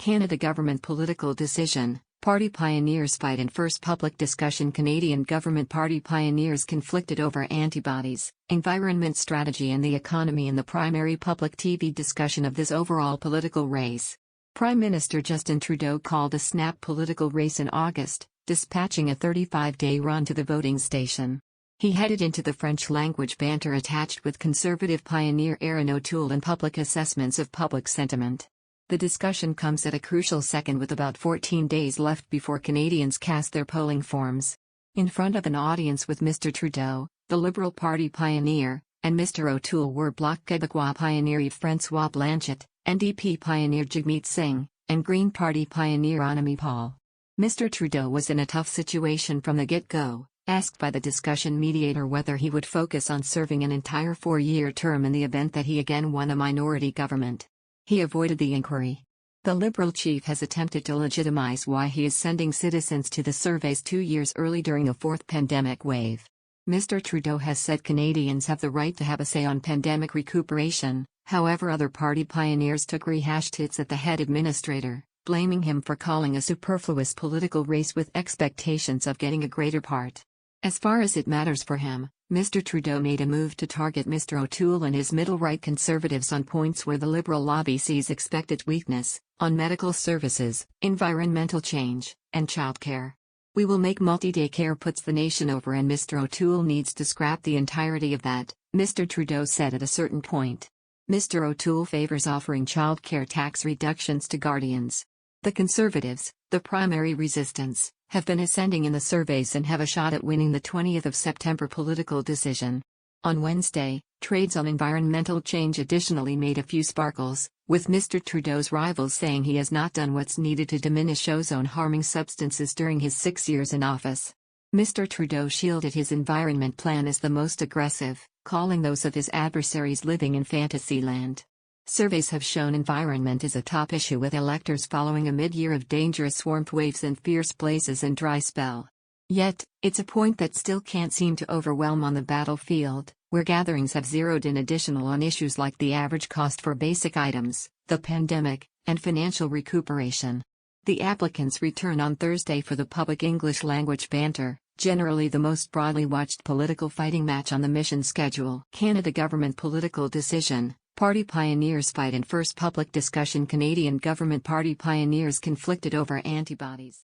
Canada government political decision, party pioneers fight in first public discussion. Canadian government party pioneers conflicted over antibodies, environment strategy and the economy in the primary public TV discussion of this overall political race. Prime Minister Justin Trudeau called a snap political race in August, dispatching a 35-day run to the voting station. He headed into the French-language banter attached with Conservative pioneer Erin O'Toole and public assessments of public sentiment. The discussion comes at a crucial second with about 14 days left before Canadians cast their polling forms. In front of an audience with Mr Trudeau, the Liberal Party pioneer, and Mr O'Toole were Bloc Quebecois pioneer Yves-François Blanchet, NDP pioneer Jagmeet Singh, and Green Party pioneer Annamie Paul. Mr Trudeau was in a tough situation from the get-go, asked by the discussion mediator whether he would focus on serving an entire 4-year term in the event that he again won a minority government. He avoided the inquiry. The Liberal chief has attempted to legitimize why he is sending citizens to the surveys 2 years early during a fourth pandemic wave. Mr Trudeau has said Canadians have the right to have a say on pandemic recuperation. However, other party pioneers took rehashed hits at the head administrator, blaming him for calling a superfluous political race with expectations of getting a greater part. As far as it matters for him, Mr Trudeau made a move to target Mr O'Toole and his middle-right Conservatives on points where the Liberal lobby sees expected weakness, on medical services, environmental change, and childcare. "We will make multi-day care puts the nation over and Mr O'Toole needs to scrap the entirety of that," Mr Trudeau said at a certain point. Mr O'Toole favors offering childcare tax reductions to guardians. The Conservatives, the primary resistance, have been ascending in the surveys and have a shot at winning the 20th of September political decision. On Wednesday, trades on environmental change additionally made a few sparkles, with Mr Trudeau's rivals saying he has not done what's needed to diminish ozone-harming substances during his 6 years in office. Mr Trudeau shielded his environment plan as the most aggressive, calling those of his adversaries living in fantasyland. Surveys have shown environment is a top issue with electors following a mid-year of dangerous warmth waves and fierce blazes and dry spell. Yet, it's a point that still can't seem to overwhelm on the battlefield, where gatherings have zeroed in additional on issues like the average cost for basic items, the pandemic, and financial recuperation. The applicants return on Thursday for the public English language banter, generally the most broadly watched political fighting match on the mission schedule. Canada government political decision. Party pioneers fight in first public discussion. Canadian government party pioneers conflicted over antibodies.